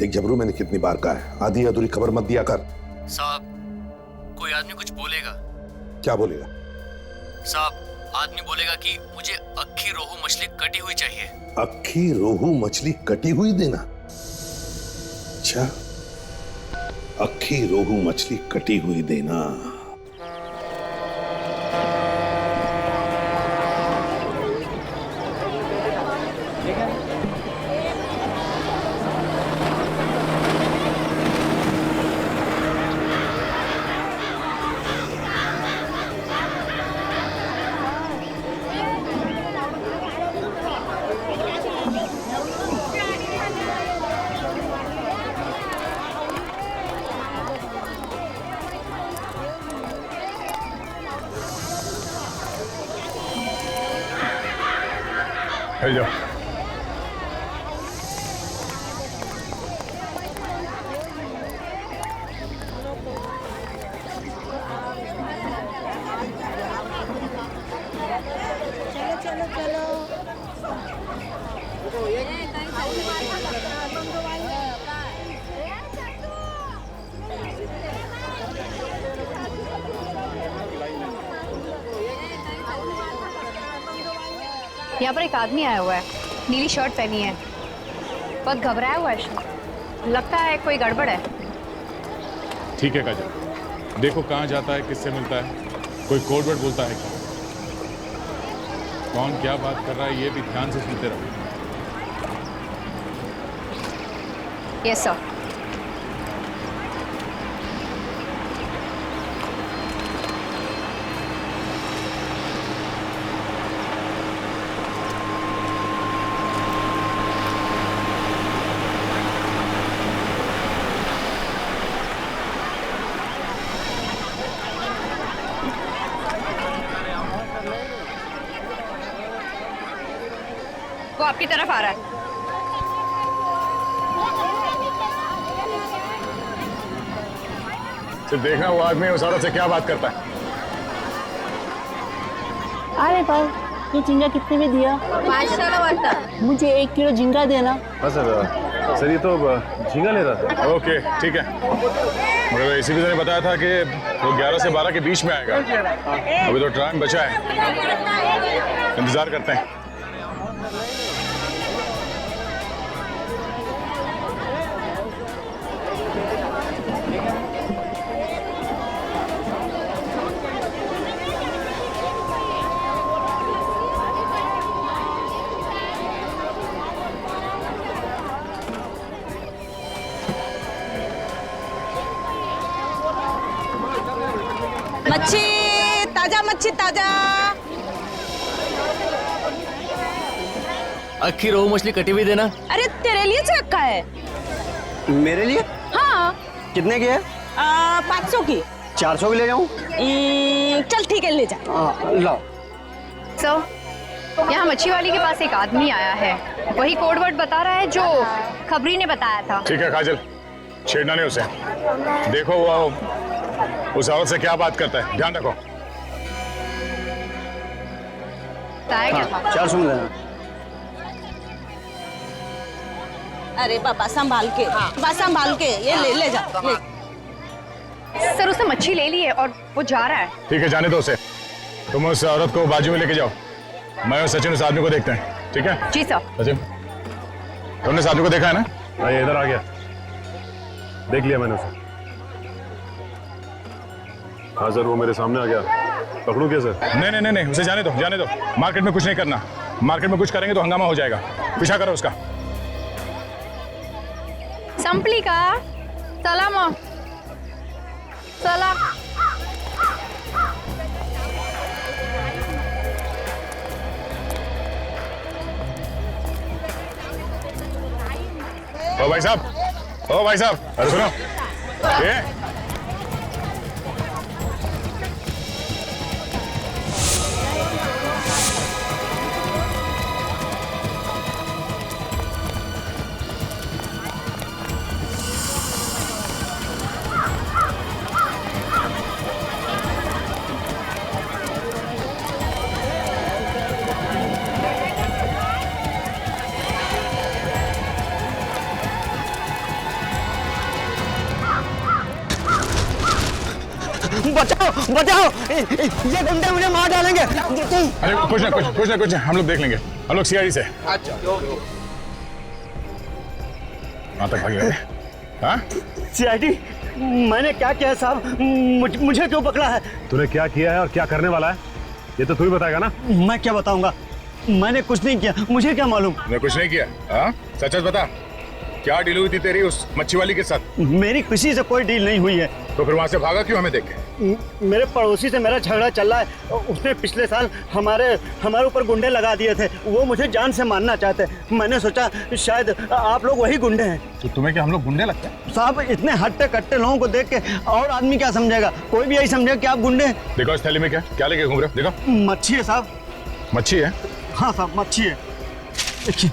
एक जबरू मैंने कितनी बार कहा है, आधी अधूरी खबर मत दिया कर। साहब, कोई आदमी कुछ बोलेगा। क्या बोलेगा? साहब, आदमी बोलेगा कि मुझे अक्खी रोहू मछली कटी हुई चाहिए। अक्खी रोहू मछली कटी हुई देना? अच्छा, अक्खी रोहू मछली कटी हुई देना। जाओ। चलो चलो यहाँ पर एक आदमी आया हुआ है, नीली शर्ट पहनी है, बहुत घबराया हुआ है, लगता है कोई गड़बड़ है। ठीक है काजल, देखो कहाँ जाता है, किससे मिलता है, कोई कोड वर्ड बोलता है क्या, कौन क्या बात कर रहा है, ये भी ध्यान से सुनते रहो। Yes sir. वो आपकी तरफ आ रहा है। सिर्फ देखना वो आदमी उस औरत से क्या बात करता है। अरे पर ये झींगा कितने में दिया? 500 वाला। मुझे 1 किलो झींगा देना। हाँ सर ये तो झींगा ले रहा था। ओके ठीक है, मगर इसी ने बताया था कि वो 11 से 12 के बीच में आएगा। अभी तो टाइम बचा है, इंतजार करते हैं। मच्छी ताजा, मच्छी ताजा। अक्खी रोहू मछली कटी हुई देना। अरे तेरे लिए जो रखा है। मेरे लिए? हाँ। कितने की है? 500 की। 400 की ले जाऊं? चल ठीक है, ले जा। लाओ। सर, यहाँ मच्छी वाली के पास एक आदमी आया है, वही कोड वर्ड बता रहा है जो खबरी ने बताया था। ठीक है काजल, छेड़ना नहीं उसे। देखो वो उस औरत से क्या बात करता है, ध्यान रखो। हाँ, 400 में देना। अरे पापा संभाल के, संभाल के ये ले जा। ले। सर उसने मच्छी ले ली है और वो जा रहा है। ठीक है, जाने दो उसे। तुम उस औरत को बाजू में लेके जाओ, मैं और सचिन उस आदमी को देखते हैं। ठीक है जी सर। सचिन, तुमने इस आदमी को देखा है ना? भाई इधर आ गया, देख लिया मैंने उसे। हाँ सर, वो मेरे सामने आ गया, पकड़ूं क्या सर? नहीं, उसे जाने दो, जाने दो। मार्केट में कुछ नहीं करना, मार्केट में कुछ करेंगे तो हंगामा हो जाएगा। पीछा करो उसका। संपली का चला चला। ओ भाई साहब, अरे सुनो, ये बचाओ बचाओ, ये गुंडे मुझे मार डालेंगे। अरे कुछ ना, हम लोग देख लेंगे। हम लोग सीआईडी से। अच्छा कहाँ तक भागे? हाँ? सीआईडी, मैंने क्या किया है साहब? मुझे क्यों पकड़ा है? तूने क्या किया है और क्या करने वाला है ये तो तू ही बताएगा ना। मैं क्या बताऊंगा? मैंने कुछ नहीं किया, मुझे क्या मालूम? तूने कुछ नहीं किया? हाँ? सच बता, क्या डील हुई थी तेरी उस मच्छी वाली के साथ? मेरी किसी से कोई डील नहीं हुई है। तो फिर वहां से भागा क्यों हमें देख के? मेरे पड़ोसी से मेरा झगड़ा चल रहा है। उसने पिछले साल हमारे ऊपर गुंडे लगा दिए थे। वो मुझे जान से मारना चाहते। मैंने सोचा शायद आप लोग वही गुंडे हैं। तो तुम्हें क्या हम लोग गुंडे लगते हैं? साहब, इतने हट्टे कट्टे लोगों को देख के और आदमी क्या समझेगा? कोई भी यही समझेगा कि आप गुंडे हैं। देखो इस थैली में क्या लेके घूम रहे हो? देखो, मच्छी है साहब। मच्छी है? हाँ साहब, मच्छी है। देखिए,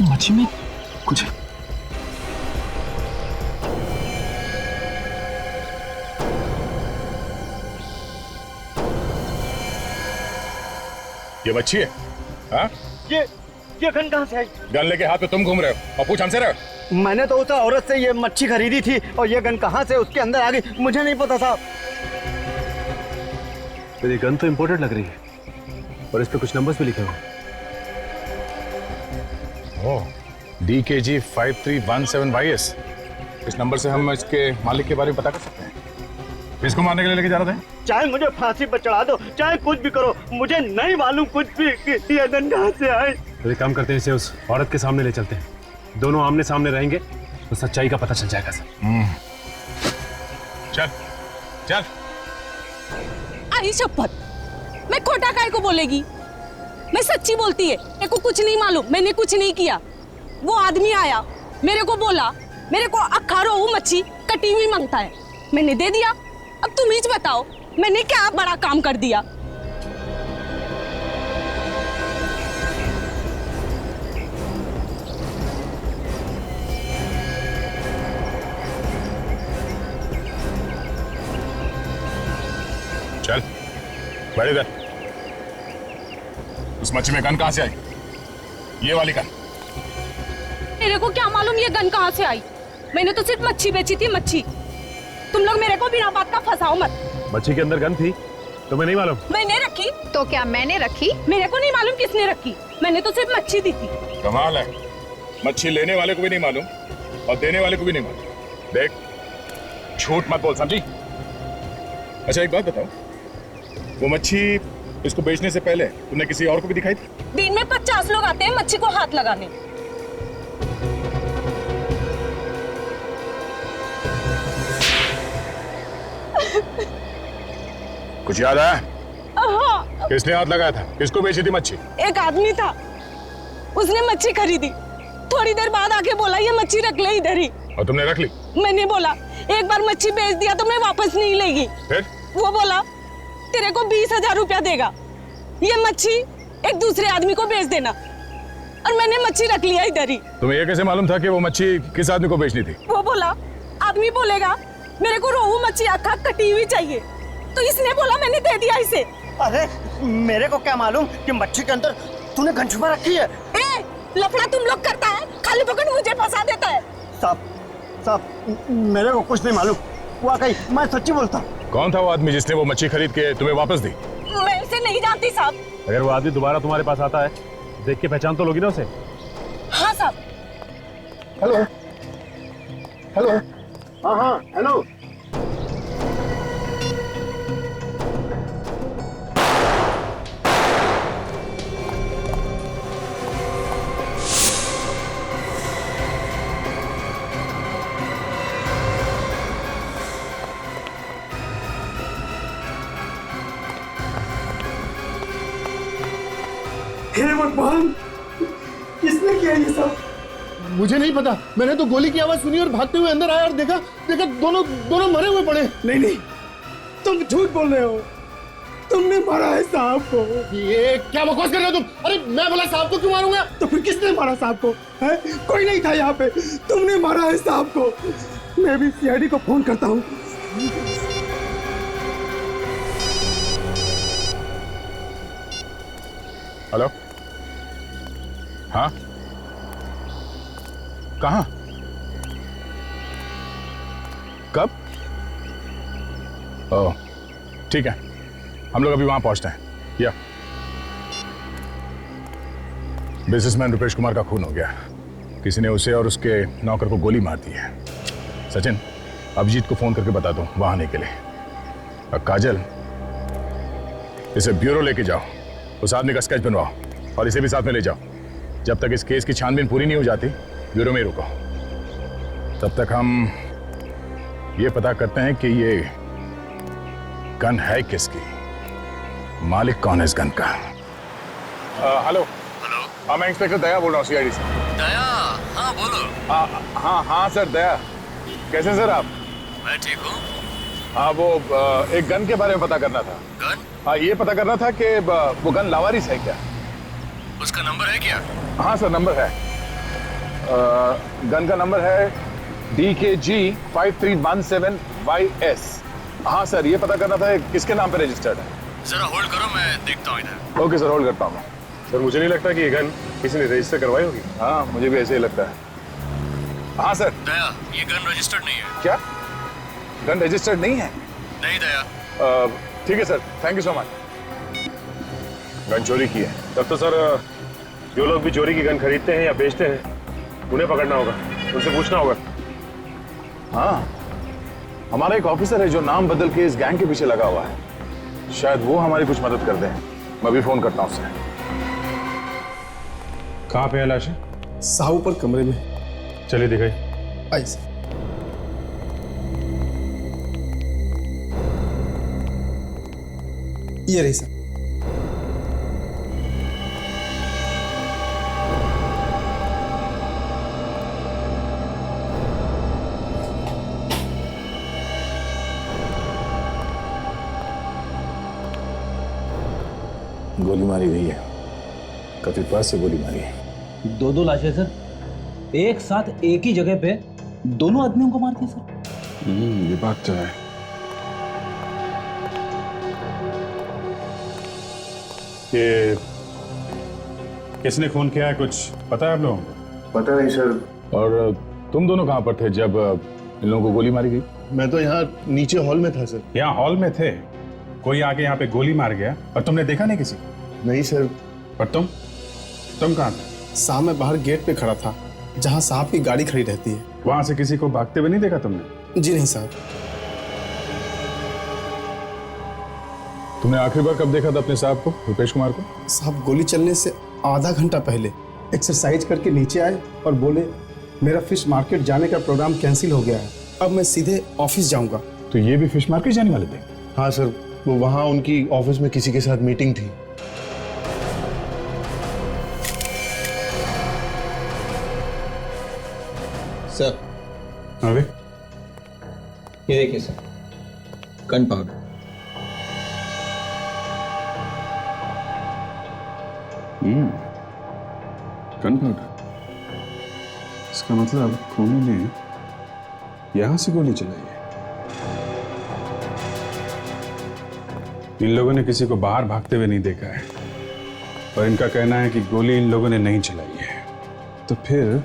मच्छी में कुछ है। ये मच्छी है? हाँ? ये गन कहाँ से आई? गन लेके हाथ पे तुम घूम रहे हो और पूछ हमसे रहे हो? मैंने तो उस औरत से ये मच्छी खरीदी थी और ये गन कहाँ से उसके अंदर आ गई मुझे नहीं पता साहब। मेरी गन तो इंपोर्टेड लग रही है और इस पे कुछ नंबर्स भी लिखे हुए हैं। DKG 5317YS। इस नंबर से हम इसके मालिक के बारे में पता कर सकते हैं। किसको मारने के लिए लेके जा रहे थे? चाहे मुझे फांसी पर चढ़ा दो, चाहे कुछ भी करो, मुझे नहीं मालूम कुछ भी कि ये गन कहाँ से आई। तो एक काम करते हैं, इसे उस औरत के सामने ले चलते हैं। दोनों आमने सामने रहेंगे तो सच्चाई का पता चल जाएगा सर। चल चल। आई शपथ, मैं खोटा काय को बोलेगी? मैं सच्ची बोलती है। मेरे को कुछ नहीं मालूम, मैंने कुछ नहीं किया। वो आदमी आया, मेरे को बोला मेरे को अक्खा रोहू मच्छी कटी हुई मांगता है, मैंने दे दिया। अब तुम ही बताओ मैंने क्या बड़ा काम कर दिया? चल बैठ इधर। उस मच्छी में गन कहाँ से आई? ये वाली गन? मेरे को क्या मालूम ये गन कहाँ से आई? मैंने तो सिर्फ मच्छी बेची थी, मच्छी। तुम लोग मेरे को बिना बात का फंसाओ मत। मच्छी के अंदर गन थी? तुम्हें नहीं मालूम? मैंने रखी। तो क्या मैंने रखी? मेरे को नहीं मालूम किसने रखी, मैंने तो सिर्फ मच्छी दी थी। कमाल है, मच्छी लेने वाले को भी नहीं मालूम और देने वाले को भी नहीं मालूम। देख, झूठ मत बोल, समझी? अच्छा एक बात बताओ, वो मच्छी इसको बेचने से पहले तुमने किसी और को भी दिखाई थी? दिन में 50 लोग आते हैं मच्छी को हाथ लगाने। कुछ याद आया? हाँ। किसने हाथ लगाया था? किसको बेची थी मच्छी? एक आदमी था, उसने मच्छी खरीदी, थोड़ी देर बाद आके बोला ये मच्छी रख ले इधर ही। और तुमने रख ली? मैंने बोला एक बार मच्छी बेच दिया तो मैं वापस नहीं लेगी। फिर? वो बोला तेरे को 20,000 रुपया देगा, ये मच्छी एक दूसरे आदमी को बेच देना। और मैंने मच्छी रख लिया इधर ही। तुम्हें ये कैसे मालूम था कि वो मच्छी किस आदमी को बेचनी थी? वो बोला आदमी बोलेगा मेरे को रोहू मच्छी अक्खा कटी हुई चाहिए, तो इसने बोला मैंने दे दिया इसे। अरे मेरे को क्या मालूम कि मच्छी के अंदर तूने गन छुपा रखी है। ए, लफड़ा तुम लोग करता है, खाली पकड़ मुझे फंसा देता है। साहब मेरे को कुछ नहीं मालूम, वाकई मैं सच्ची बोलता। कौन था वो आदमी जिसने वो मच्छी खरीद के तुम्हें वापस दी? मैं इसे नहीं जानती साहब। अगर वो आदमी दोबारा तुम्हारे पास आता है, देख के पहचान तो लोगी ना उसे? हाँ साहब। Hello hello. हाँ हेलो। हे भगवान, किसने किया ये सब? मुझे नहीं पता, मैंने तो गोली की आवाज सुनी और भागते हुए अंदर आया और देखा दोनों मरे हुए पड़े। नहीं, तुम झूठ बोल रहे हो, तुमने मारा है साहब को। ये क्या बकवास कर रहे हो तुम? अरे मैं बोला साहब को क्यों मारूंगा? तो फिर किसने मारा साहब को? है? कोई नहीं था यहाँ पे, तुमने मारा है साहब को। मैं भी सीआईडी को फोन करता हूँ। हेलो, हाँ, कहाँ? ओह, ठीक है, हम लोग अभी वहां पहुंचते हैं। या बिजनेसमैन रुपेश कुमार का खून हो गया। किसी ने उसे और उसके नौकर को गोली मार दी है। सचिन, अभिजीत को फोन करके बता दो वहां आने के लिए। और काजल, इसे ब्यूरो लेके जाओ, उस आदमी का स्केच बनवाओ और इसे भी साथ में ले जाओ। जब तक इस केस की छानबीन पूरी नहीं हो जाती, ब्यूरो में ही रुको। तब तक हम ये पता करते हैं कि ये गन है किसकी, मालिक कौन है इस गन का। हेलो। हेलो। हाँ, मैं इंस्पेक्टर दया बोल रहा हूँ, सीआईडी से। दया, हाँ बोलो। हाँ सर, दया। कैसे सर आप? मैं ठीक हूँ। हाँ, वो एक गन के बारे में पता करना था। गन? हाँ, ये पता करना था कि वो गन लावारिस है क्या? उसका नंबर है क्या? हाँ सर, नंबर है। गन का नंबर है DKG 5317YS। हाँ सर, ये पता करना था किसके नाम पे रजिस्टर्ड है। जरा होल्ड करो, मैं देखता हूँ इधर। ओके सर, होल्ड करता हूँ। सर, मुझे नहीं लगता कि ये गन किसी ने रजिस्टर करवाई होगी। हाँ, मुझे भी ऐसे ही लगता है। हाँ सर। दया, ये गन रजिस्टर्ड नहीं है। क्या? गन रजिस्टर्ड नहीं है? नहीं दया। ठीक है sir, thank you so much. Gun चोरी की है। तब तो सर, जो लोग भी चोरी की गन खरीदते हैं या बेचते हैं, उन्हें पकड़ना होगा, उनसे पूछना होगा। हाँ, हमारा एक ऑफिसर है जो नाम बदल के इस गैंग के पीछे लगा हुआ है। शायद वो हमारी कुछ मदद कर दें। मैं भी फोन करता हूँ उससे। कहाँ पे है लाश? साहू पर कमरे में। चलिए दिखाई। आई सर। ये रही सर। गोली मारी गई है, कथित पास से गोली मारी है। दो लाशें सर, एक साथ एक ही जगह पे दोनों आदमियों को मार दिया सर। ये बात तो है। ये किसने खून किया है, कुछ पता है आप लोगों को? पता नहीं सर। और तुम दोनों कहाँ पर थे जब इन लोगों को गोली मारी गई? मैं तो यहाँ नीचे हॉल में था सर। यहाँ हॉल में थे, कोई आके यहाँ पे गोली मार गया और तुमने देखा नहीं किसी को? नहीं सर। पर तुम कहाँ थे? साहब, मैं बाहर गेट पे खड़ा था, जहाँ साहब की गाड़ी खड़ी रहती है। वहां से किसी को भागते हुए नहीं देखा तुमने? जी नहीं साहब। तुमने आखिरी बार कब देखा था अपने साहब को, रुपेश कुमार को? साहब, गोली चलने से आधा घंटा पहले एक्सरसाइज करके नीचे आए और बोले मेरा फिश मार्केट जाने का प्रोग्राम कैंसिल हो गया है, अब मैं सीधे ऑफिस जाऊंगा। तो ये भी फिश मार्केट जाने वाले थे? हाँ सर, वो वहाँ उनकी ऑफिस में किसी के साथ मीटिंग थी। सर, अरे ये देखिए sir, gun powder. Gun powder. इसका मतलब खूनी ने यहां से गोली चलाई है। इन लोगों ने किसी को बाहर भागते हुए नहीं देखा है और इनका कहना है कि गोली इन लोगों ने नहीं चलाई है। तो फिर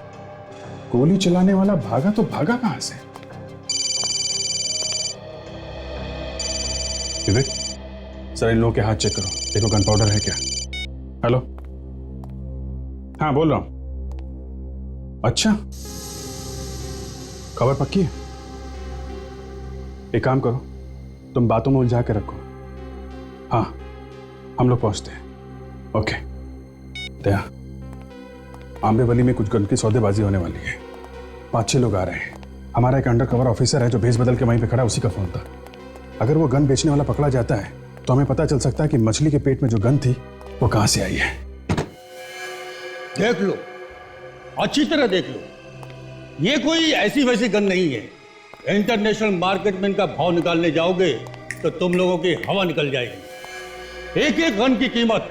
गोली चलाने वाला भागा तो भागा कहां से? विवेक, सर इन लोगों के हाथ चेक करो, देखो गन पाउडर है क्या। हेलो, हाँ बोल रहा हूं। अच्छा, खबर पक्की है? एक काम करो, तुम बातों में उलझा के रखो। हाँ, हम लोग पहुंचते हैं। ओके। दया, आंबेवली में कुछ गन की सौदेबाजी होने वाली है। 5-6 लोग आ रहे हैं। हमारा एक अंडर कवर ऑफिसर है जो भेस बदल के वहीं पे खड़ा, उसी का फोन था। अगर वो गन बेचने वाला पकड़ा जाता है तो हमें पता चल सकता है कि मछली के पेट में जो गन थी वो कहां से आई है। देख लो, अच्छी तरह देख लो, ये कोई ऐसी वैसी गन नहीं है। इंटरनेशनल मार्केट में इनका भाव निकालने जाओगे तो तुम लोगों की हवा निकल जाएगी। एक एक गन की कीमत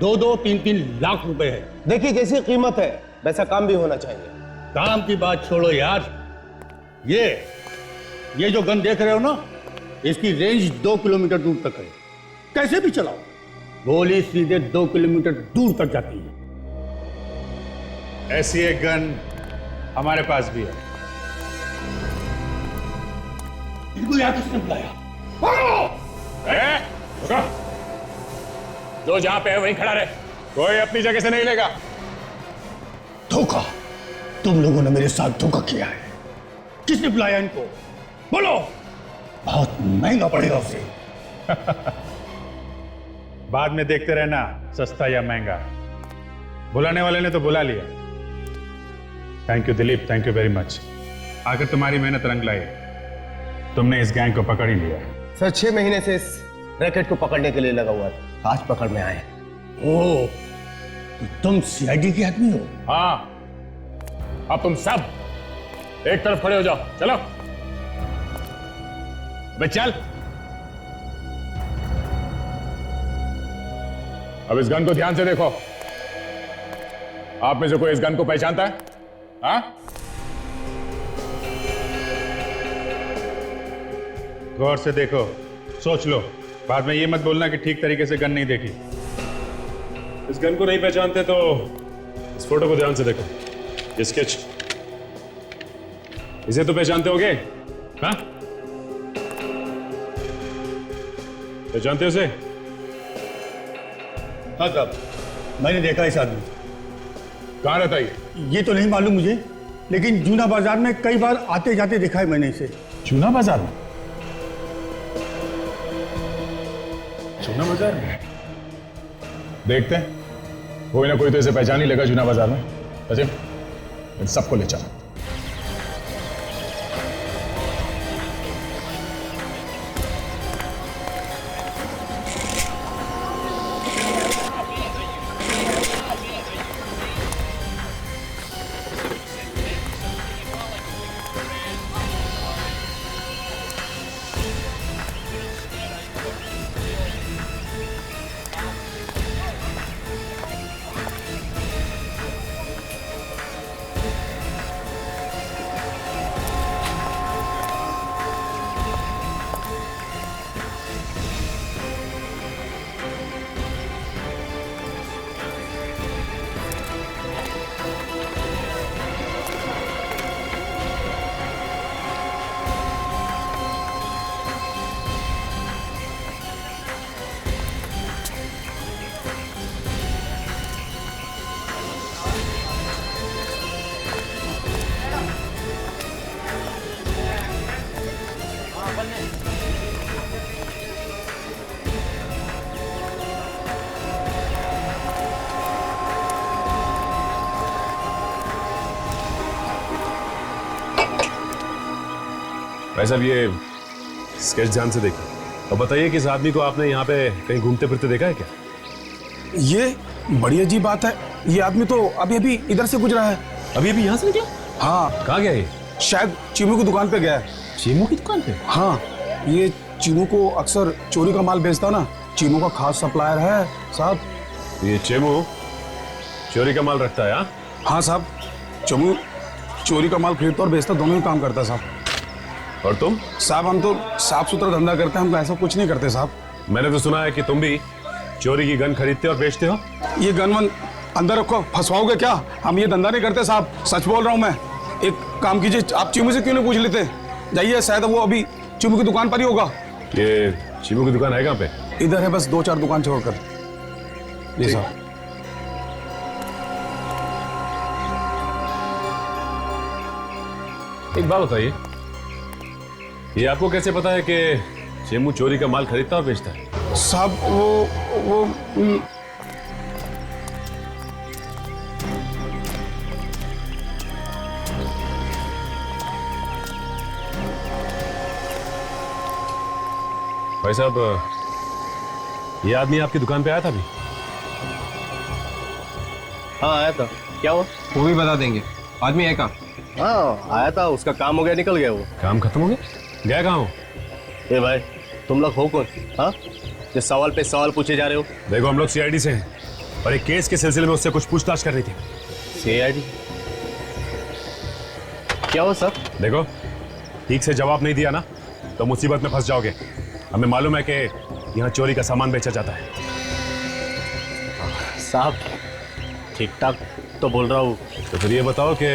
2-2, 3-3 लाख रुपए है। देखिए कैसी कीमत है, वैसा काम भी होना चाहिए। काम की बात छोड़ो यार, ये जो गन देख रहे हो ना, इसकी रेंज 2 किलोमीटर दूर तक है। कैसे भी चलाओ, गोली सीधे 2 किलोमीटर दूर तक जाती है। ऐसी एक गन हमारे पास भी है। इनको यहाँ किसने बुलाया? रुको। जो जहां पे है वहीं खड़ा रहे, कोई अपनी जगह से नहीं लेगा। धोखा, तुम लोगों ने मेरे साथ धोखा किया है। किसने बुलाया इनको? बोलो, बहुत महंगा पड़ेगा उसे। बाद में देखते रहना सस्ता या महंगा। बुलाने वाले ने तो बुला लिया। Thank you Dilip, thank you very much. आखिर तुम्हारी मेहनत रंग लाई, तुमने इस गैंग को पकड़ ही लिया। सर 6 महीने से इस रैकेट को पकड़ने के लिए लगा हुआ था, आज पकड़ में आए। ओ, तो तुम सीआईडी के आदमी हो? हाँ, अब तुम सब एक तरफ खड़े हो जाओ। चलो बे चल। अब इस गन को ध्यान से देखो। आप में से कोई इस गन को पहचानता है? हाँ? गौर से देखो, सोच लो, बाद में ये मत बोलना कि ठीक तरीके से गन नहीं देखी। इस गन को नहीं पहचानते तो इस फोटो को ध्यान से देखो, ये स्केच, इसे तो पहचानते होगे? हाँ, पहचानते हो उसे? हाँ साहब, मैंने देखा इस आदमी। कहाँ रहता है ये तो नहीं मालूम मुझे, लेकिन जूना बाजार में कई बार आते जाते देखा है मैंने इसे। चूना बाजार में? चूना बाजार में देखते हैं, कोई ना कोई तो इसे पहचान ही लेगा चूना बाजार में। सचिन, इन सबको ले चलो। भाई साहब, ये स्केच ध्यान से देखो और बताइए कि इस आदमी को आपने यहाँ पे कहीं घूमते फिरते देखा है क्या? ये बड़ी अजीब बात है, ये आदमी तो अभी अभी इधर से गुजरा है। अभी अभी यहाँ से निकला? हाँ। कहाँ गया ये? शायद चीमू की दुकान पे गया है। चीमू की दुकान पे? हाँ, ये चीमू को अक्सर चोरी का माल बेचता ना, चीमू का खास सप्लायर है साहब। ये चीमू चोरी का माल रखता है? हाँ हाँ साहब, चीमू चोरी का माल खरीदता और बेचता दोनों ही काम करता है साहब। और तुम? साहब हम तो साफ सुथरा धंधा करते हैं, हम तो ऐसा कुछ नहीं करते साहब। मैंने तो सुना है कि तुम भी चोरी की गन खरीदते और बेचते हो। ये गन वन अंदर रखो, फंसवाओगे क्या? हम ये धंधा नहीं करते साहब, सच बोल रहा हूँ मैं। एक काम कीजिए, आप चीमू से क्यों नहीं पूछ लेते? जाइए, शायद वो अभी चीमू की दुकान पर ही होगा। ये चीमू की दुकान है कहाँ पे? इधर है, बस 2-4 दुकान छोड़कर। जी साहब। एक बात बताइए, ये आपको कैसे पता है कि चीमू चोरी का माल खरीदता और बेचता है? साहब वो भाई साहब, ये आदमी आपकी दुकान पे आया था अभी? हाँ आया था। क्या हुआ? वो भी बता देंगे। आदमी है कहाँ? हाँ आया था, उसका काम हो गया, निकल गया वो। काम खत्म हो गया? गया कहाँ हो? ए भाई, तुम लोग हो कौन? हाँ, जो सवाल पे सवाल पूछे जा रहे हो? देखो, हम लोग सीआईडी से हैं और एक केस के सिलसिले में उससे कुछ पूछताछ कर रही थी। सीआईडी? क्या हुआ सर? देखो, ठीक से जवाब नहीं दिया ना तो मुसीबत में फंस जाओगे। हमें मालूम है कि यहाँ चोरी का सामान बेचा जाता है। साहब ठीक ठाक तो बोल रहा हूँ। तो फिर ये बताओ कि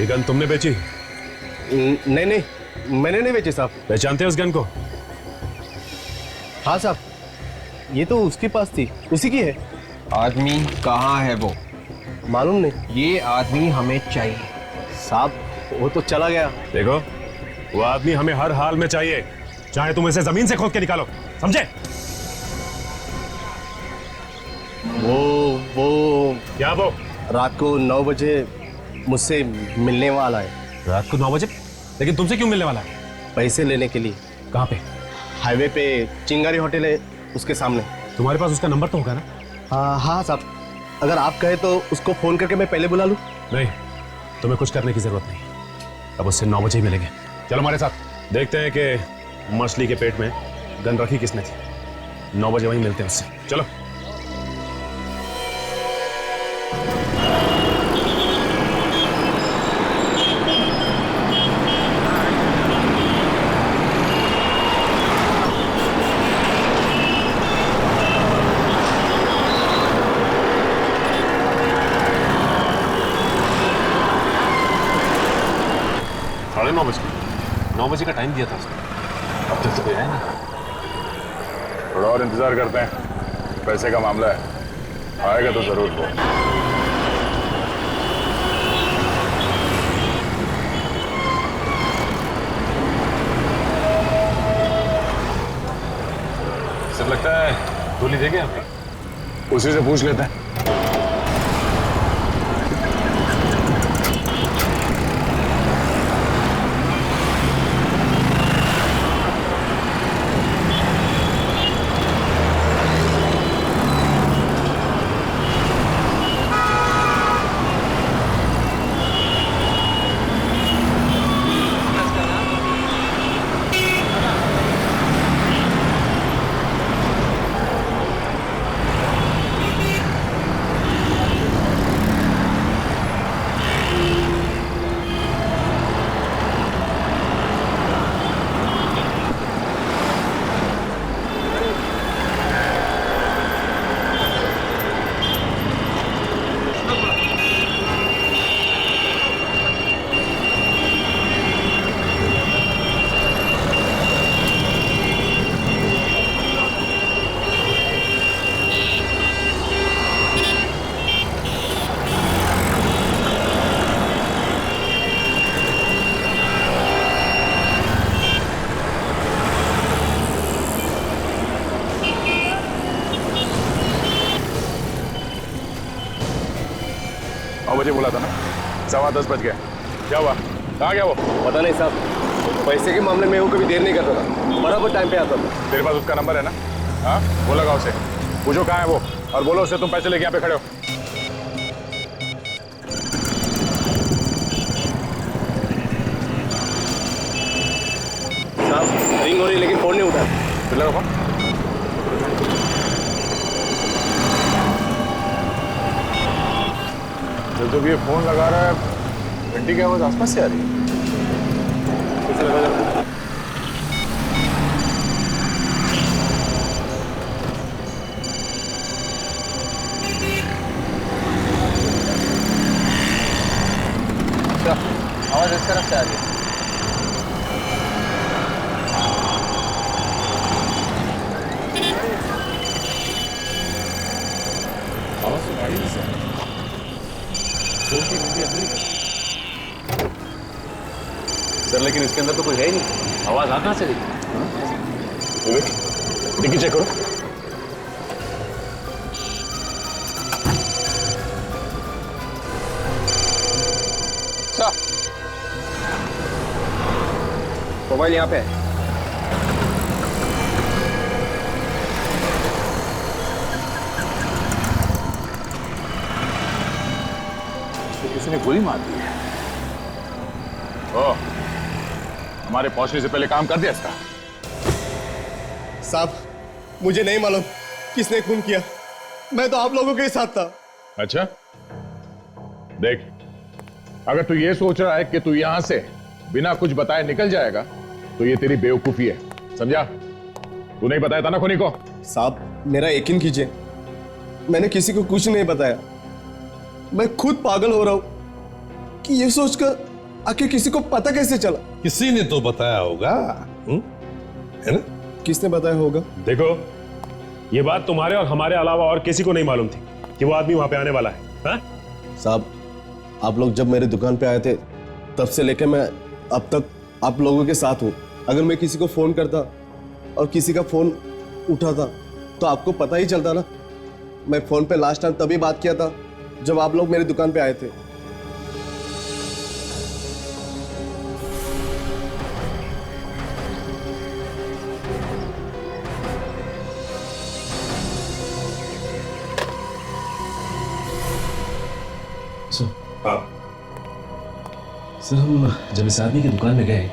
ये गन तुमने बेची? नहीं नहीं, मैंने नहीं बेचे साहब। पहचानते हो उस गन को? हाँ साहब, ये तो उसके पास थी, उसी की है। आदमी कहाँ है वो? मालूम नहीं। ये आदमी हमें चाहिए। साहब वो तो चला गया। देखो, वो आदमी हमें हर हाल में चाहिए, चाहे तुम इसे जमीन से खोद के निकालो, समझे? वो क्या वो? रात को 9 बजे मुझसे मिलने वाला है। रात को 9 बजे? लेकिन तुमसे क्यों मिलने वाला है? पैसे लेने के लिए। कहाँ पे? हाईवे पे चिंगारी होटल है, उसके सामने। तुम्हारे पास उसका नंबर तो होगा ना? हाँ साहब, अगर आप कहे तो उसको फोन करके मैं पहले बुला लूं। नहीं, तुम्हें कुछ करने की जरूरत नहीं, अब उससे 9 बजे ही मिलेंगे। चलो हमारे साथ, देखते हैं कि मछली के पेट में गन रखी किसने थी। 9 बजे वहीं मिलते हैं उससे, चलो। साढ़े 9 बजे का टाइम दिया था उसने, अब तक तो कोई आया नहीं। थोड़ा और इंतजार करते हैं, पैसे का मामला है, आएगा तो जरूर वो। सब लगता है गोली देंगे हमें। उसी से पूछ लेते हैं। बजे बोला था ना, 10:15 बज गया। क्या हुआ? कहाँ गया वो? पता नहीं साहब, पैसे के मामले में वो कभी देर नहीं करता था, बराबर टाइम पे आता था। तेरे पास उसका नंबर है ना? हाँ, वो लगा उसे, पूछो कहाँ है वो, और बोलो उसे तुम पैसे लेके यहाँ पे खड़े हो। साहब रिंग हो रही लेकिन फोन नहीं उठा। फिर लगा फोन। जब ये फोन लगा रहा है, घंटी की आवाज आसपास से आ रही है। कैसे लगा जाता? आवाज इस तरफ से आ रही है। आवाज तो गाड़ी से सर, लेकिन इसके अंदर तो कोई है ही नहीं, आवाज आ कहां से रही? डिक्की चेक करो। मोबाइल यहाँ पे है। किसी ने गोली मार दी है। ओ, हमारे पहुंचने से पहले काम कर दिया इसका। साहब मुझे नहीं मालूम किसने खून किया, मैं तो आप लोगों के साथ था। अच्छा, देख, अगर तू ये सोच रहा है कि तू यहां से बिना कुछ बताए निकल जाएगा तो ये तेरी बेवकूफी है, समझा? तू नहीं बताया था ना खुनी को? साहब मेरा यकीन कीजिए, मैंने किसी को कुछ नहीं बताया। मैं खुद पागल हो रहा हूं कि ये सोचकर आखिर किसी को पता कैसे चला? किसी ने तो बताया होगा, है ना? किसने बताया होगा? देखो, ये बात तुम्हारे और हमारे अलावा और किसी को नहीं मालूम थी कि वो आदमी वहां पे आने वाला है। हाँ? साहब, आप लोग जब मेरे दुकान पे आए थे तब से लेकर मैं अब तक आप लोगों के साथ हूँ। अगर मैं किसी को फोन करता और किसी का फोन उठाता तो आपको पता ही चलता ना। मैं फोन पे लास्ट टाइम तभी बात किया था जब आप लोग मेरी दुकान पे आए थे। सर, हम जब इस आदमी की दुकान में गए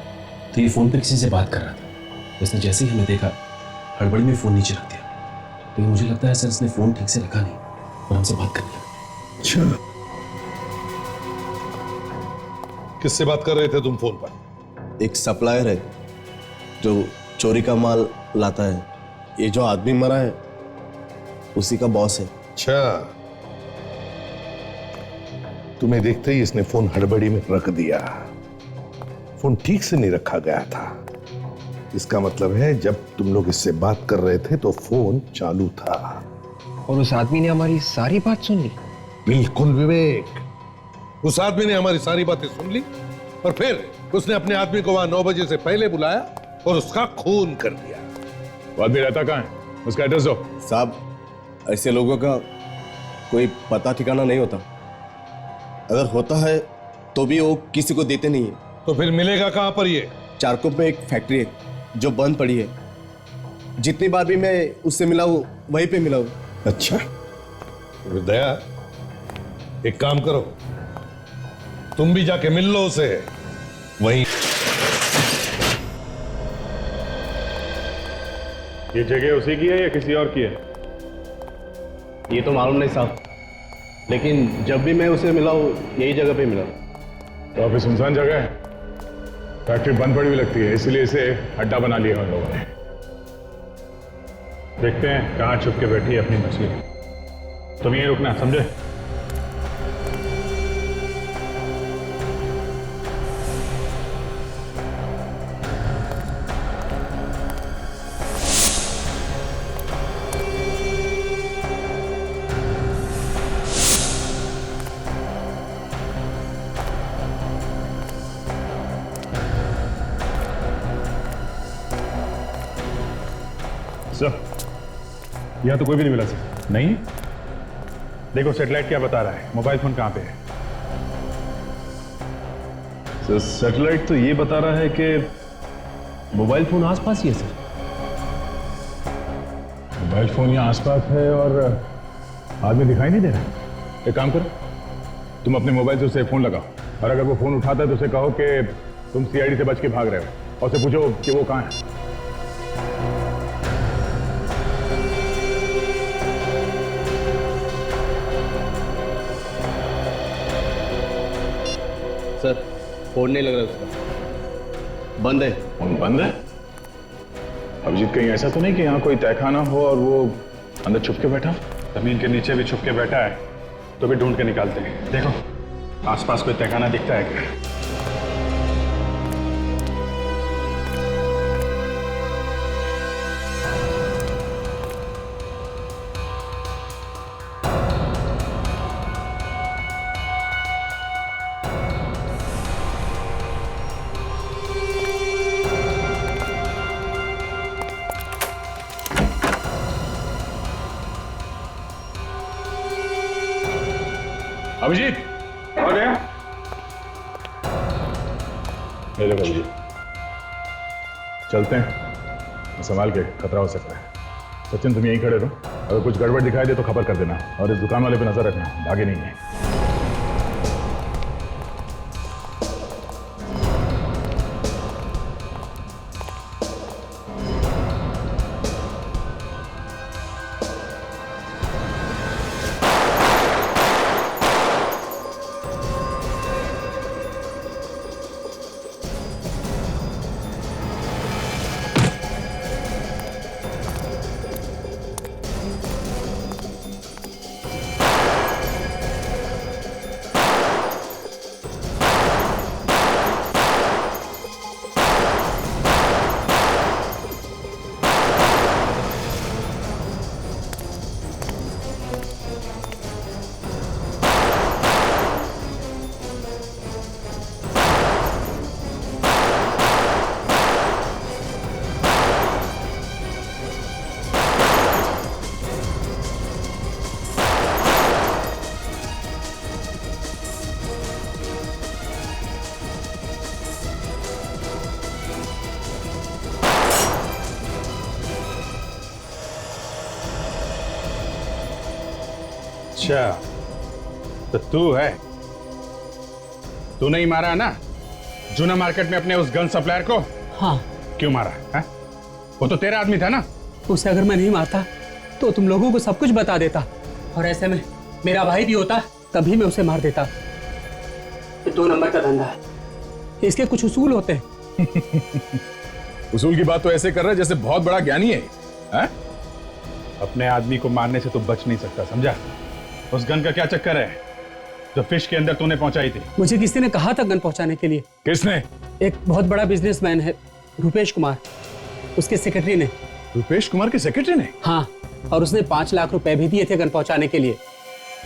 तो ये फोन पे किसी से बात कर रहा था। इसने जैसे ही हमें देखा हड़बड़ी में फोन नीचे रख दिया। लेकिन मुझे लगता है सर इसने फोन ठीक से रखा नहीं और हमसे बात करने लगा। अच्छा, किससे बात कर रहे थे तुम फोन पर? एक सप्लायर है जो चोरी का माल लाता है। ये जो आदमी मरा है उसी का बॉस है। अच्छा, तुम्हें देखते ही इसने फोन हड़बड़ी में रख दिया। फोन ठीक से नहीं रखा गया था। इसका मतलब है जब तुम लोग इससे बात कर रहे थे तो फोन चालू था। और उस आदमी ने हमारी सारी बात सुन ली। बिल्कुल विवेक, उस आदमी ने हमारी सारी बातें सुन ली और फिर उसने अपने आदमी को वहां 9 बजे से पहले बुलाया और उसका खून कर दिया। वो आदमी रहता कहाँ है? उसका एड्रेस दो। साहब, ऐसे लोगों का कोई पता ठिकाना नहीं होता। अगर होता है तो भी वो किसी को देते नहीं है। तो फिर मिलेगा कहां पर ये? चारकोप में एक फैक्ट्री है जो बंद पड़ी है। जितनी बार भी मैं उससे मिला हूं वहीं पे मिला हूं। अच्छा, तो दया, एक काम करो, तुम भी जाके मिल लो उसे वहीं। ये जगह उसी की है या किसी और की है? ये तो मालूम नहीं साहब, लेकिन जब भी मैं उसे मिला हूं यही जगह पे मिला। तो ऑफिस सुनसान जगह है, फैक्ट्री बंद पड़ी हुई लगती है, इसलिए इसे अड्डा बना लिया उन लोगों ने। देखते हैं कहाँ छुप के बैठी है अपनी मछली। तुम यहीं रुकना, समझे? सर, यहाँ तो कोई भी नहीं मिला सर। नहीं? देखो सैटेलाइट क्या बता रहा है, मोबाइल फोन कहाँ पे है? सर, सैटेलाइट तो ये बता रहा है कि मोबाइल फोन आसपास ही है सर। मोबाइल फोन यहाँ आसपास है और आदमी दिखाई नहीं दे रहा। एक काम करो, तुम अपने मोबाइल से उसे फोन लगाओ और अगर वो फोन उठाता है तो उसे कहो कि तुम सीआईडी से बच के भाग रहे हो और उसे पूछो कि वो कहाँ है। सर, फोन नहीं लग रहा उसका, बंद है। फोन बंद है? अभिजीत, कहीं ऐसा तो नहीं कि यहाँ कोई तहखाना हो और वो अंदर छुप के बैठा? जमीन के नीचे भी छुप के बैठा है तो भी ढूंढ के निकालते हैं। देखो आसपास कोई तहखाना दिखता है क्या? अभिजीत, आ गया? ले लो अभिजीत, चलते हैं, संभाल के, खतरा हो सकता है। सचिन, तुम यहीं खड़े रहो, अगर कुछ गड़बड़ दिखाई दे तो खबर कर देना और इस दुकान वाले पे नजर रखना, भागे नहीं है। अच्छा, तो तू है, तू नहीं मारा ना जूना मार्केट में अपने उस गन सप्लायर को? हाँ। क्यों मारा है? वो तो तेरा आदमी था ना। उसे अगर मैं नहीं मारता तो तुम लोगों को सब कुछ बता देता, और ऐसे में मेरा भाई भी होता तभी मैं उसे मार देता। ये 2 नंबर का धंधा है, इसके कुछ उसूल होते हैं। उसूल की बात तो ऐसे कर रहा है जैसे बहुत बड़ा ज्ञानी है, हैं? अपने आदमी को मारने से तो बच नहीं सकता, समझा? उस गन का क्या चक्कर है जो फिश के अंदर तूने पहुंचाई थी? मुझे किसी ने कहा था गन पहुंचाने के लिए। किसने? एक बहुत बड़ा बिजनेसमैन है, रुपेश कुमार, उसके सेक्रेटरी ने। रुपेश कुमार के सेक्रेटरी ने? हाँ, और उसने 5 लाख रुपए भी दिए थे गन पहुंचाने के लिए।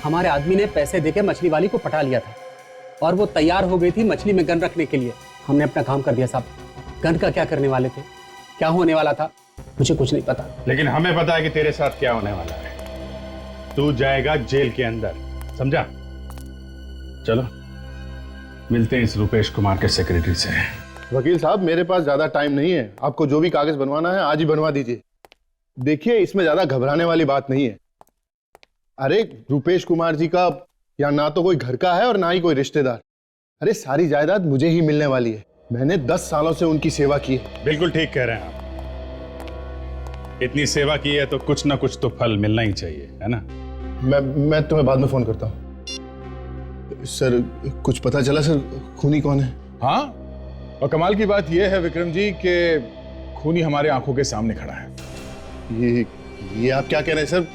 हमारे आदमी ने पैसे देके मछली वाली को पटा लिया था और वो तैयार हो गई थी मछली में गन रखने के लिए। हमने अपना काम कर दिया साहब। गन का क्या करने वाले थे, क्या होने वाला था, मुझे कुछ नहीं पता। लेकिन हमें पता है कि तेरे साथ क्या होने वाला है। तू जाएगा जेल के अंदर, समझा? चलो मिलते हैं इस रुपेश कुमार के सेक्रेटरी से। वकील साहब, मेरे पास ज्यादा टाइम नहीं है, आपको जो भी कागज बनवाना है आज ही बनवा दीजिए। देखिए, इसमें ज्यादा घबराने वाली बात नहीं है। अरे रुपेश कुमार जी का यहाँ ना तो कोई घर का है और ना ही कोई रिश्तेदार। अरे सारी जायदाद मुझे ही मिलने वाली है। मैंने 10 सालों से उनकी सेवा की है। बिल्कुल ठीक कह रहे हैं आप। इतनी सेवा की है तो कुछ ना कुछ तो फल मिलना ही चाहिए, है ना? मैं तुम्हें बाद में फोन करता हूँ। सर, कुछ पता चला सर, खूनी कौन है? हाँ, और कमाल की बात यह है विक्रम जी कि खूनी हमारे आंखों के सामने खड़ा है। ये आप क्या कह रहे हैं सर?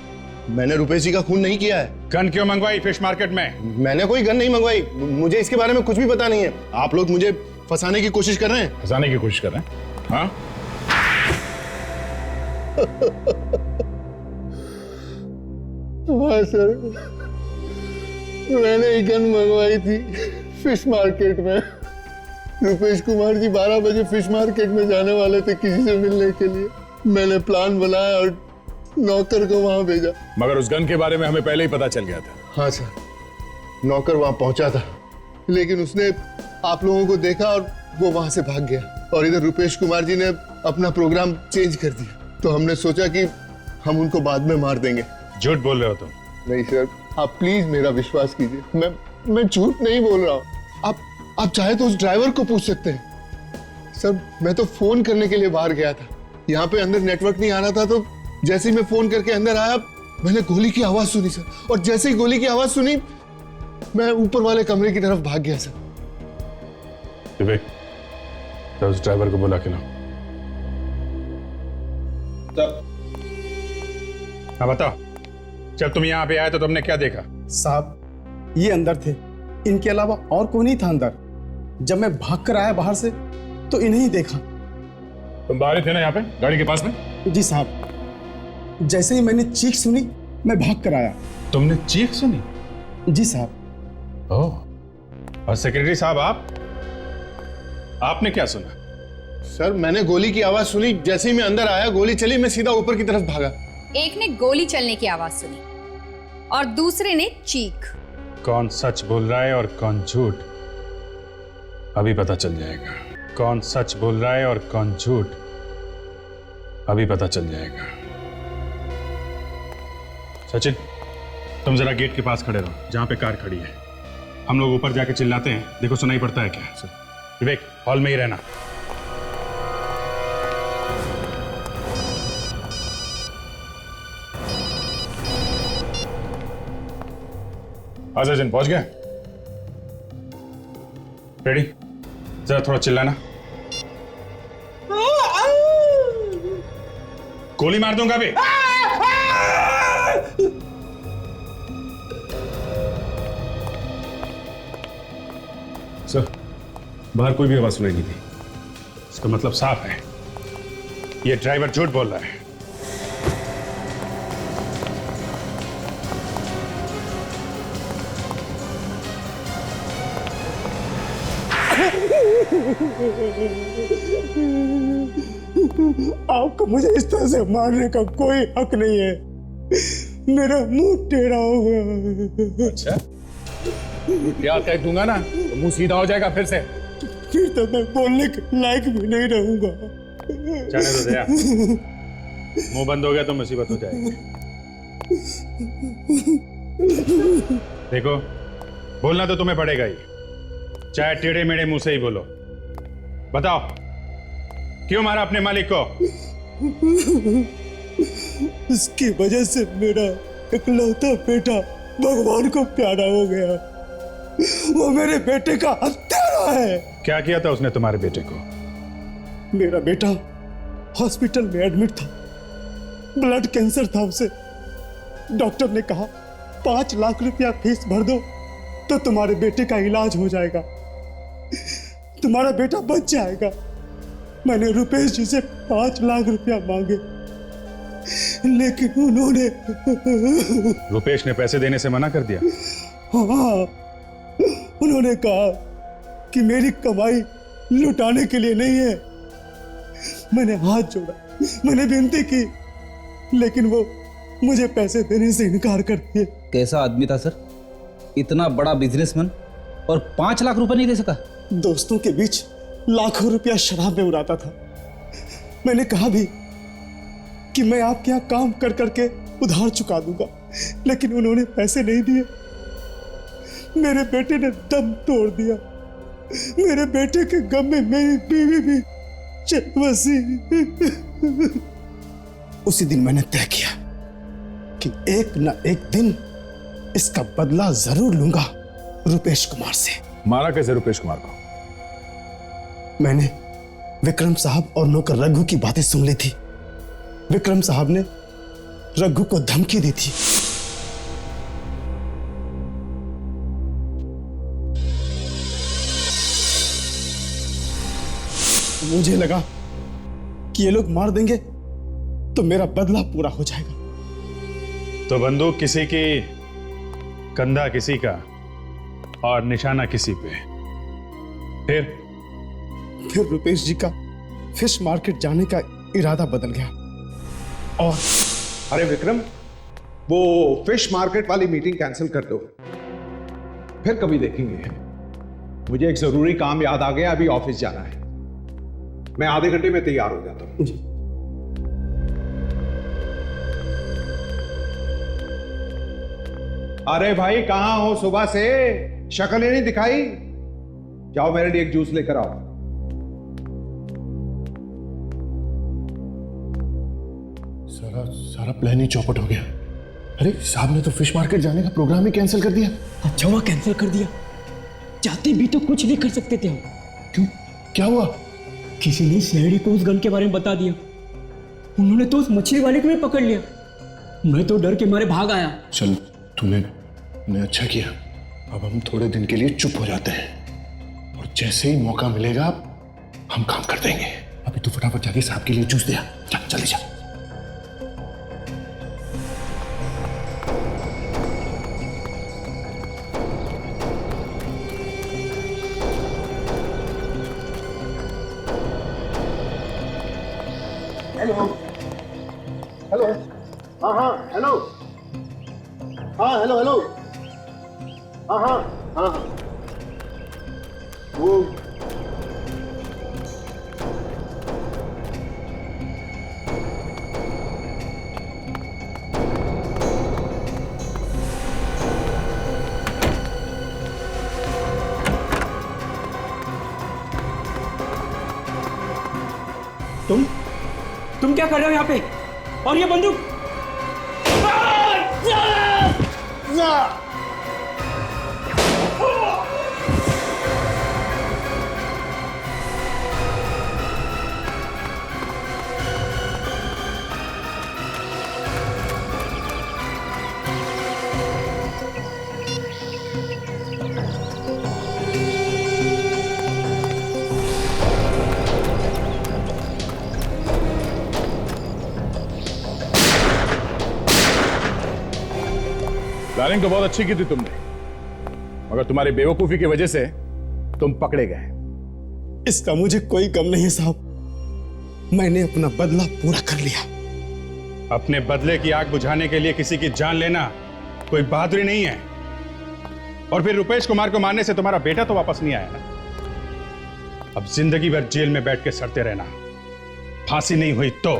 मैंने रुपेश जी का खून नहीं किया है। गन क्यों मंगवाई फिश मार्केट में? मैंने कोई गन नहीं मंगवाई, मुझे इसके बारे में कुछ भी पता नहीं है। आप लोग मुझे फंसाने की कोशिश कर रहे हैं। फंसाने की कोशिश कर रहे हैं? हाँ? हाँ सर, मैंने ही गन मंगवाई थी फिश मार्केट में। रुपेश कुमार जी 12 बजे फिश मार्केट में जाने वाले थे किसी से मिलने के लिए। मैंने प्लान बनाया और नौकर को वहां भेजा। मगर उस गन के बारे में हमें पहले ही पता चल गया था। हाँ सर, नौकर वहां पहुंचा था, लेकिन उसने आप लोगों को देखा और वो वहां से भाग गया। और इधर रुपेश कुमार जी ने अपना प्रोग्राम चेंज कर दिया, तो हमने सोचा कि हम उनको बाद में मार देंगे। झूठ बोल रहे हो तुम? नहीं सर, आप प्लीज मेरा विश्वास कीजिए, मैं झूठ नहीं बोल रहा हूँ। आप चाहे तो उस ड्राइवर को पूछ सकते हैं। सर, मैं तो फोन करने के लिए बाहर गया था, यहाँ पे अंदर नेटवर्क नहीं आ रहा था, तो जैसे ही मैं फोन करके अंदर आया मैंने गोली की आवाज सुनी सर, और जैसे ही गोली की आवाज सुनी मैं ऊपर वाले कमरे की तरफ भाग गया सर। विवेक, तो उस ड्राइवर को बुला के लाओ। हाँ बताओ, जब तुम यहाँ पे आए तो तुमने क्या देखा? साहब, ये अंदर थे, इनके अलावा और कोई नहीं था अंदर। जब मैं भाग कर आया बाहर से तो इन्हें ही देखा। तुम बाहर थे ना यहाँ पे गाड़ी के पास में? जी साहब, जैसे ही मैंने चीख सुनी मैं भाग कर आया। तुमने चीख सुनी? जी साहब। ओह, और सेक्रेटरी साहब आपने क्या सुना? सर, मैंने गोली की आवाज सुनी, जैसे ही मैं अंदर आया गोली चली, मैं सीधा ऊपर की तरफ भागा। एक ने गोली चलने की आवाज सुनी और दूसरे ने चीख। कौन सच बोल रहा है और कौन झूठ, अभी पता चल जाएगा। कौन सच बोल रहा है और कौन झूठ, अभी पता चल जाएगा। सचिन, तुम जरा गेट के पास खड़े रहो जहां पे कार खड़ी है। हम लोग ऊपर जाके चिल्लाते हैं, देखो सुनाई पड़ता है क्या। विवेक, हॉल में ही रहना। सचिन पहुंच गए? रेडी? जरा थोड़ा चिल्लाना। गोली मार दूंगा अभी। सर, बाहर कोई भी आवाज सुनाई नहीं दी। इसका मतलब साफ है, ये ड्राइवर झूठ बोल रहा है। आपको मुझे इस तरह से मारने का कोई हक नहीं है। मेरा मुंह टेढ़ा हो गया। अच्छा, क्या कह दूंगा ना तो मुंह सीधा हो जाएगा फिर से। फिर तो मैं बोलने के लायक भी नहीं रहूंगा। जाने दो दया, मुंह बंद हो गया तो मुसीबत हो जाएगी। देखो, बोलना तो तुम्हें पड़ेगा ही, चाहे टेढ़े मेढ़े मुंह से ही बोलो। बताओ, क्यों मारा अपने मालिक को? उसकी वजह से मेरा इकलौता बेटा भगवान को प्यारा हो गया। वो मेरे बेटे का हत्यारा है। क्या किया था उसने तुम्हारे बेटे को? मेरा बेटा हॉस्पिटल में एडमिट था, ब्लड कैंसर था उसे। डॉक्टर ने कहा 5 लाख रुपया फीस भर दो तो तुम्हारे बेटे का इलाज हो जाएगा, तुम्हारा बेटा बच जाएगा। मैंने रुपेश जी से 5 लाख रुपया मांगे, लेकिन उन्होंने रुपेश ने पैसे देने से मना कर दिया? हाँ, उन्होंने कहा कि मेरी कमाई लुटाने के लिए नहीं है। मैंने हाथ जोड़ा, मैंने विनती की, लेकिन वो मुझे पैसे देने से इनकार कर दिए। कैसा आदमी था सर, इतना बड़ा बिजनेसमैन और 5 लाख रुपए नहीं दे सका? दोस्तों के बीच लाखों रुपया शराब में उड़ाता था। मैंने कहा भी कि मैं आपके यहाँ काम कर करके उधार चुका दूंगा, लेकिन उन्होंने पैसे नहीं दिए। मेरे बेटे ने दम तोड़ दिया। मेरे बेटे के गम में मेरी बीवी भी चल बसी। उसी दिन मैंने तय किया कि एक न एक दिन इसका बदला जरूर लूंगा रुपेश कुमार से। मारा कैसे रुपेश कुमार को? मैंने विक्रम साहब और नौकर रघु की बातें सुन ली थी। विक्रम साहब ने रघु को धमकी दी थी। मुझे लगा कि ये लोग मार देंगे तो मेरा बदला पूरा हो जाएगा। तो बंदूक किसी की, कंधा किसी का और निशाना किसी पे। फिर रुपेश जी का फिश मार्केट जाने का इरादा बदल गया। और अरे विक्रम, वो फिश मार्केट वाली मीटिंग कैंसिल कर दो, फिर कभी देखेंगे। मुझे एक जरूरी काम याद आ गया, अभी ऑफिस जाना है। मैं आधे घंटे में तैयार हो जाता हूं। अरे भाई, कहां हो सुबह से? शक्ल ही नहीं दिखाई। जाओ मेरे लिए एक जूस लेकर आओ। सारा प्लान ही चौपट हो गया। अरे साहब ने तो फिश मार्केट जाने का प्रोग्राम ही कैंसिल कर दिया। अच्छा हुआ कैंसिल कर दिया, चाहते भी तो कुछ भी कर सकते थे हम। क्यों, क्या हुआ? किसी ने सीआईडी को उस गन के बारे में बता दिया। उन्होंने तो उस मछली वाले को भी पकड़ लिया। मैं तो डर के मारे भाग आया। चल, तूने अच्छा किया। अब हम थोड़े दिन के लिए चुप हो जाते हैं और जैसे ही मौका मिलेगा हम काम कर देंगे। अभी तू फटाफट जाके साहब के लिए जूस दिया। चल जा। हेलो। हाँ हेलो। हाँ हेलो। हाँ वो तुम क्या कर रहे हो यहाँ पे? और ये बंदूक? प्लानिंग तो बहुत अच्छी की थी तुमने, मगर तुम्हारी बेवकूफी की वजह से तुम पकड़े गए। इसका मुझे कोई गम नहीं है साहब। मैंने अपना बदला पूरा कर लिया। अपने बदले की आग बुझाने के लिए किसी की जान लेना कोई बहादुरी नहीं है। और फिर रुपेश कुमार को मारने से तुम्हारा बेटा तो वापस नहीं आया ना। अब जिंदगी भर जेल में बैठ के सड़ते रहना, फांसी नहीं हुई तो